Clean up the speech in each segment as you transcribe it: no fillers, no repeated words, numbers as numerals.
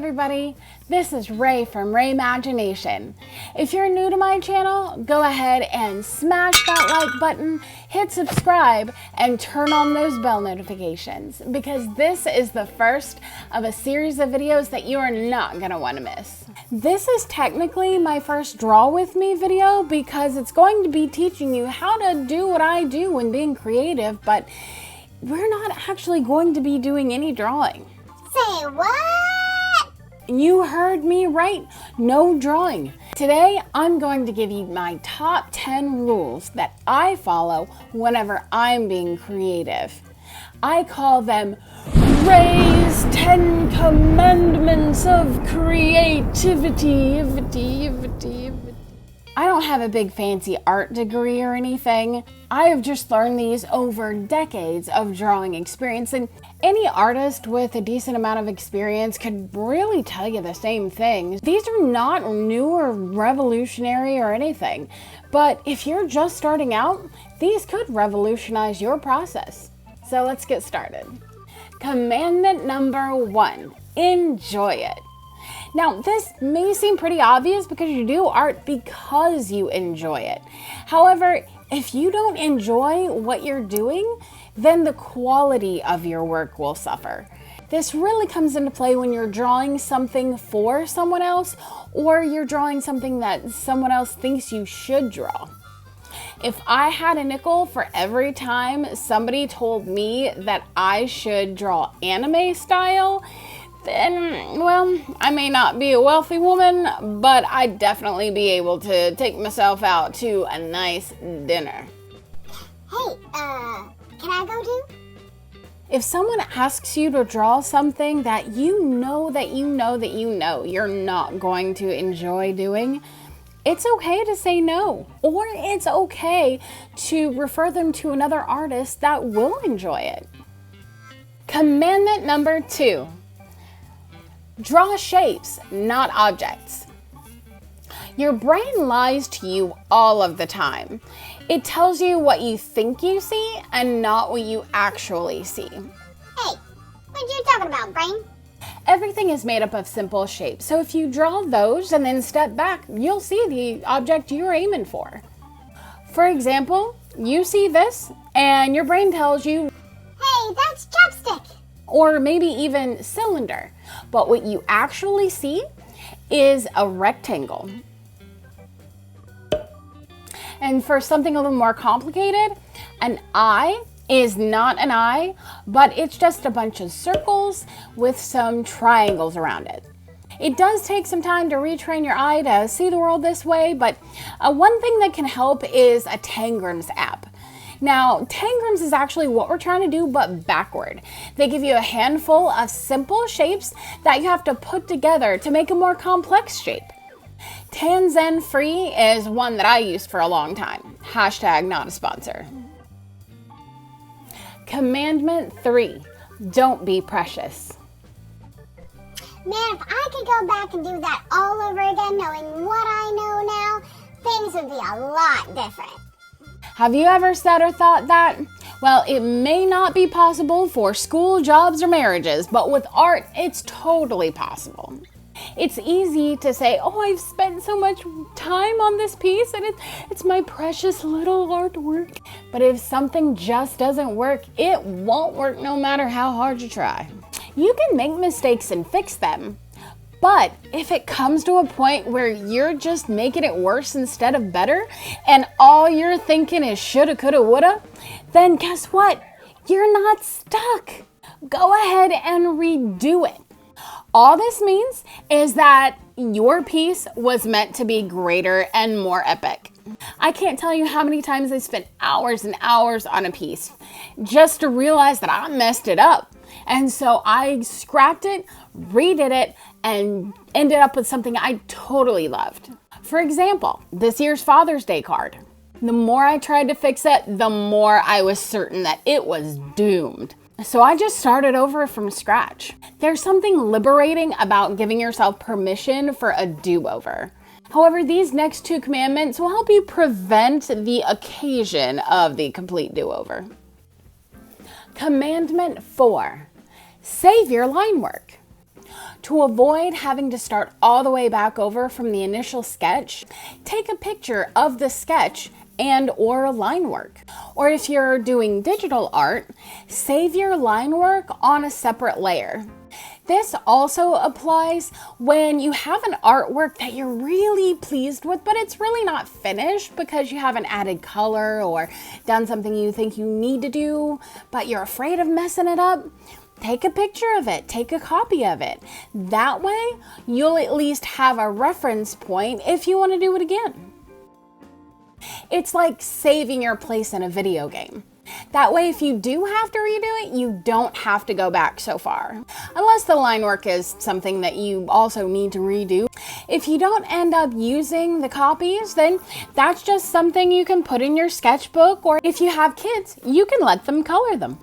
everybody, this is Ray from RaiMagination. If you're new to my channel, go ahead and smash that like button, hit subscribe, and turn on those bell notifications because this is the first of a series of videos that you are not going to want to miss. This is technically my first Draw With Me video because it's going to be teaching you how to do what I do when being creative, but we're not actually going to be doing any drawing. Say what? You heard me right, no drawing. Today, I'm going to give you my top 10 rules that I follow whenever I'm being creative. I call them Ray's 10 Commandments of Creativity. I don't have a big fancy art degree or anything. I have just learned these over decades of drawing experience, and any artist with a decent amount of experience could really tell you the same things. These are not new or revolutionary or anything, but if you're just starting out, these could revolutionize your process. So let's get started. Commandment number 1, enjoy it. Now, this may seem pretty obvious because you do art because you enjoy it. However, if you don't enjoy what you're doing, then the quality of your work will suffer. This really comes into play when you're drawing something for someone else or you're drawing something that someone else thinks you should draw. If I had a nickel for every time somebody told me that I should draw anime style, then, well, I may not be a wealthy woman, but I'd definitely be able to take myself out to a nice dinner. Hey, can I go too? If someone asks you to draw something that you know you're not going to enjoy doing, it's okay to say no, or it's okay to refer them to another artist that will enjoy it. Commandment number 2. Draw shapes, not objects. Your brain lies to you all of the time. It tells you what you think you see and not what you actually see. Hey, what you talking about, brain? Everything is made up of simple shapes, so if you draw those and then step back, you'll see the object you're aiming for. For example, you see this and your brain tells you, hey, that's chopstick. Or maybe even cylinder. But what you actually see is a rectangle. And for something a little more complicated, an eye is not an eye, but it's just a bunch of circles with some triangles around it. It does take some time to retrain your eye to see the world this way, but one thing that can help is a Tangrams app. Now, Tangrams is actually what we're trying to do, but backward. They give you a handful of simple shapes that you have to put together to make a more complex shape. Tanzen Free is one that I used for a long time. Hashtag not a sponsor. Commandment 3, don't be precious. Man, if I could go back and do that all over again, knowing what I know now, things would be a lot different. Have you ever said or thought that? Well, it may not be possible for school, jobs, or marriages, but with art, it's totally possible. It's easy to say, oh, I've spent so much time on this piece and it's my precious little artwork. But if something just doesn't work, it won't work no matter how hard you try. You can make mistakes and fix them. But if it comes to a point where you're just making it worse instead of better, and all you're thinking is shoulda, coulda, woulda, then guess what? You're not stuck. Go ahead and redo it. All this means is that your piece was meant to be greater and more epic. I can't tell you how many times I spent hours and hours on a piece just to realize that I messed it up. And so I scrapped it, redid it, and ended up with something I totally loved. For example, this year's Father's Day card. The more I tried to fix it, the more I was certain that it was doomed. So I just started over from scratch. There's something liberating about giving yourself permission for a do-over. However, these next 2 commandments will help you prevent the occasion of the complete do-over. Commandment 4, save your line work. To avoid having to start all the way back over from the initial sketch, take a picture of the sketch and/or line work. Or if you're doing digital art, save your line work on a separate layer. This also applies when you have an artwork that you're really pleased with, but it's really not finished because you haven't added color or done something you think you need to do, but you're afraid of messing it up. Take a picture of it, take a copy of it. That way, you'll at least have a reference point if you want to do it again. It's like saving your place in a video game. That way, if you do have to redo it, you don't have to go back so far. Unless the line work is something that you also need to redo. If you don't end up using the copies, then that's just something you can put in your sketchbook, or if you have kids, you can let them color them.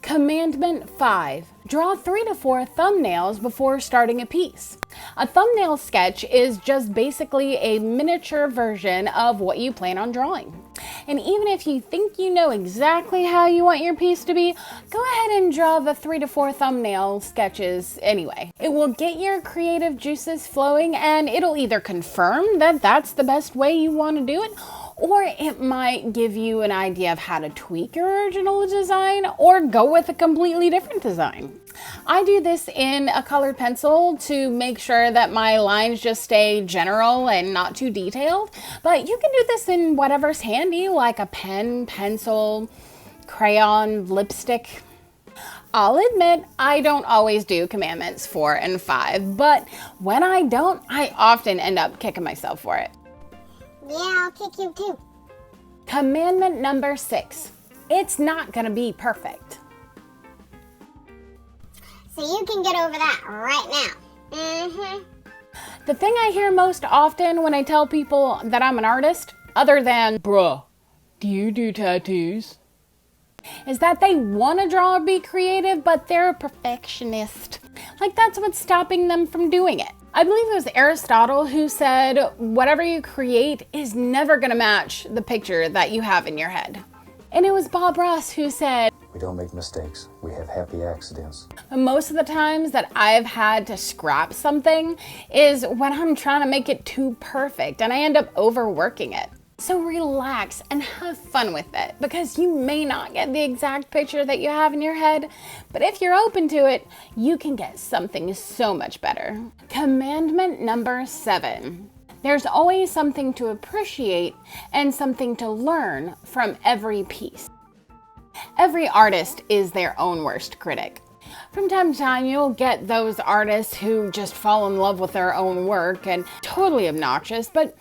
Commandment 5. Draw 3 to 4 thumbnails before starting a piece. A thumbnail sketch is just basically a miniature version of what you plan on drawing. And even if you think you know exactly how you want your piece to be, go ahead and draw the 3 to 4 thumbnail sketches anyway. It will get your creative juices flowing, and it'll either confirm that that's the best way you want to do it, or it might give you an idea of how to tweak your original design or go with a completely different design. I do this in a colored pencil to make sure that my lines just stay general and not too detailed, but you can do this in whatever's handy, like a pen, pencil, crayon, lipstick. I'll admit I don't always do commandments 4 and 5, but when I don't, I often end up kicking myself for it. Yeah, I'll kick you too. Commandment number 6. It's not gonna be perfect. So you can get over that right now. The thing I hear most often when I tell people that I'm an artist, other than, bruh, do you do tattoos? Is that they want to draw or be creative, but they're a perfectionist. Like that's what's stopping them from doing it. I believe it was Aristotle who said, whatever you create is never going to match the picture that you have in your head. And it was Bob Ross who said, we don't make mistakes, we have happy accidents. Most of the times that I've had to scrap something is when I'm trying to make it too perfect and I end up overworking it. So relax and have fun with it, because you may not get the exact picture that you have in your head, but if you're open to it, you can get something so much better. Commandment number 7. There's always something to appreciate and something to learn from every piece. Every artist is their own worst critic. From time to time, you'll get those artists who just fall in love with their own work and totally obnoxious, but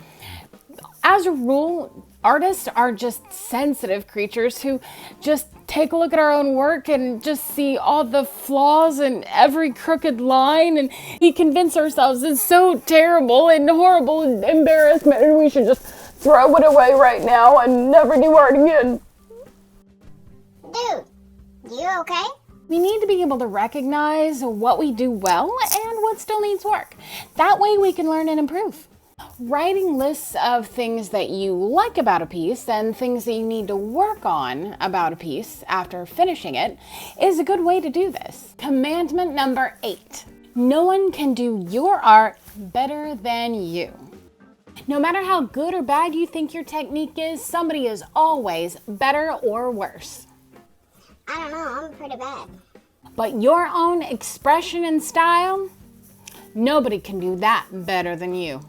as a rule, artists are just sensitive creatures who just take a look at our own work and just see all the flaws in every crooked line, and we convince ourselves it's so terrible and horrible and embarrassment and we should just throw it away right now and never do art again. Dude, you okay? We need to be able to recognize what we do well and what still needs work. That way we can learn and improve. Writing lists of things that you like about a piece and things that you need to work on about a piece after finishing it is a good way to do this. Commandment number 8. No one can do your art better than you. No matter how good or bad you think your technique is, somebody is always better or worse. I don't know, I'm pretty bad. But your own expression and style, nobody can do that better than you.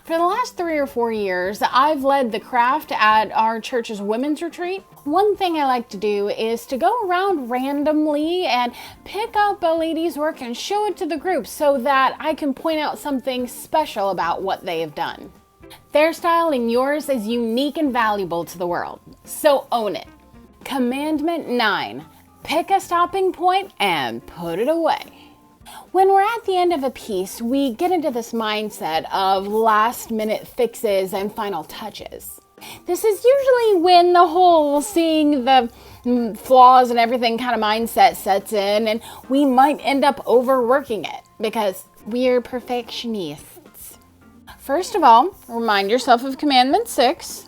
For the last 3 or 4 years, I've led the craft at our church's women's retreat. One thing I like to do is to go around randomly and pick up a lady's work and show it to the group so that I can point out something special about what they have done. Their style and yours is unique and valuable to the world, so own it. Commandment 9. Pick a stopping point and put it away. When we're at the end of a piece, we get into this mindset of last-minute fixes and final touches. This is usually when the whole seeing the flaws and everything kind of mindset sets in, and we might end up overworking it because we're perfectionists. First of all, remind yourself of Commandment 6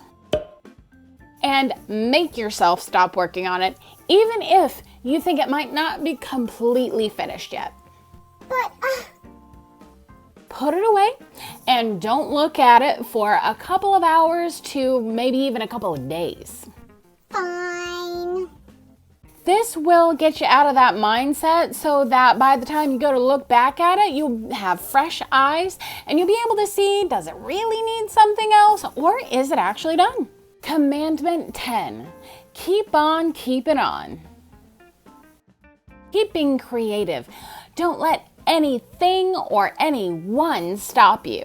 and make yourself stop working on it, even if you think it might not be completely finished yet. But put it away and don't look at it for a couple of hours to maybe even a couple of days. Fine. This will get you out of that mindset so that by the time you go to look back at it, you'll have fresh eyes and you'll be able to see, does it really need something else or is it actually done? Commandment 10, keep on keeping on. Keep being creative. Don't let anything or anyone stop you.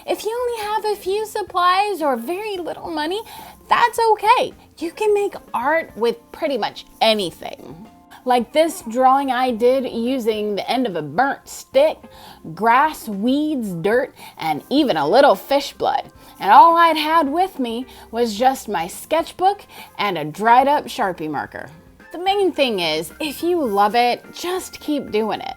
If you only have a few supplies or very little money, that's okay. You can make art with pretty much anything. Like this drawing I did using the end of a burnt stick, grass, weeds, dirt, and even a little fish blood. And all I'd had with me was just my sketchbook and a dried up Sharpie marker. The main thing is, if you love it, just keep doing it.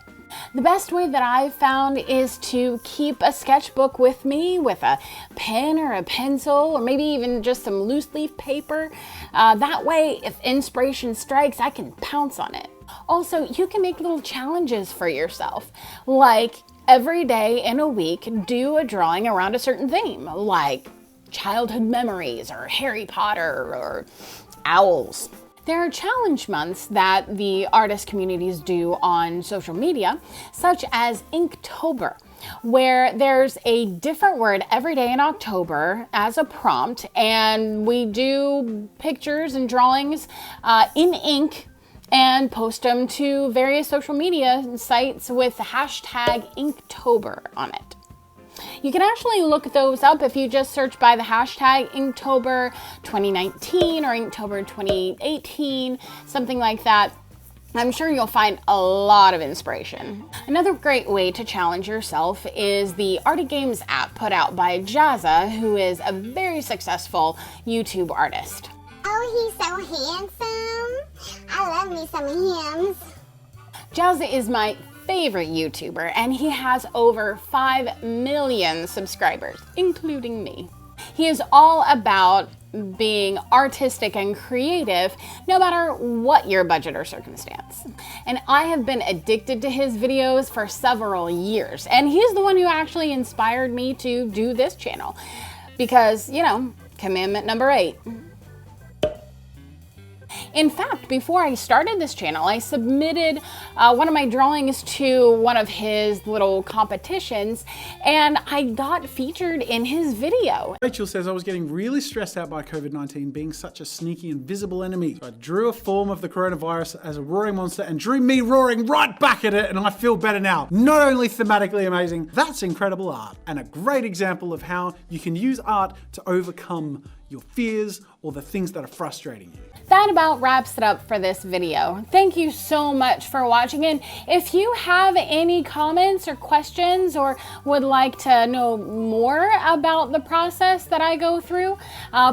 The best way that I've found is to keep a sketchbook with me with a pen or a pencil or maybe even just some loose leaf paper. That way, if inspiration strikes, I can pounce on it. Also, you can make little challenges for yourself, like every day in a week, do a drawing around a certain theme, like childhood memories or Harry Potter or owls. There are challenge months that the artist communities do on social media, such as Inktober, where there's a different word every day in October as a prompt, and we do pictures and drawings in ink and post them to various social media sites with the hashtag Inktober on it. You can actually look those up if you just search by the hashtag Inktober 2019 or Inktober 2018, something like that. I'm sure you'll find a lot of inspiration. Another great way to challenge yourself is the Arty Games app put out by Jazza, who is a very successful YouTube artist. Oh, he's so handsome. I love me some hymns. Jazza is my favorite YouTuber, and he has over 5 million subscribers, including me. He is all about being artistic and creative, no matter what your budget or circumstance. And I have been addicted to his videos for several years, and he's the one who actually inspired me to do this channel. Because, you know, commandment number 8. In fact, before I started this channel, I submitted one of my drawings to one of his little competitions, and I got featured in his video. Rachel says, I was getting really stressed out by COVID-19 being such a sneaky, invisible enemy. So I drew a form of the coronavirus as a roaring monster and drew me roaring right back at it, and I feel better now. Not only thematically amazing, that's incredible art, and a great example of how you can use art to overcome your fears or the things that are frustrating you. That about wraps it up for this video. Thank you so much for watching, and if you have any comments or questions or would like to know more about the process that I go through,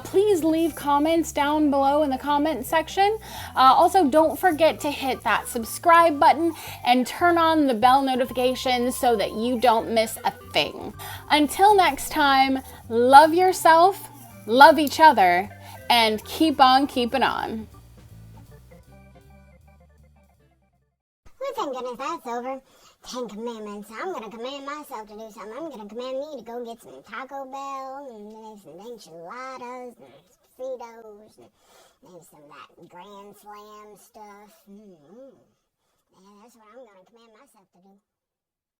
please leave comments down below in the comment section. Also, don't forget to hit that subscribe button and turn on the bell notifications so that you don't miss a thing. Until next time, love yourself, love each other, and keep on keeping on. Well, thank goodness that's over. 10 commandments. I'm going to command myself to do something. I'm going to command me to go get some Taco Bell and some enchiladas and Fritos and maybe some of that Grand Slam stuff. Yeah, that's what I'm going to command myself to do.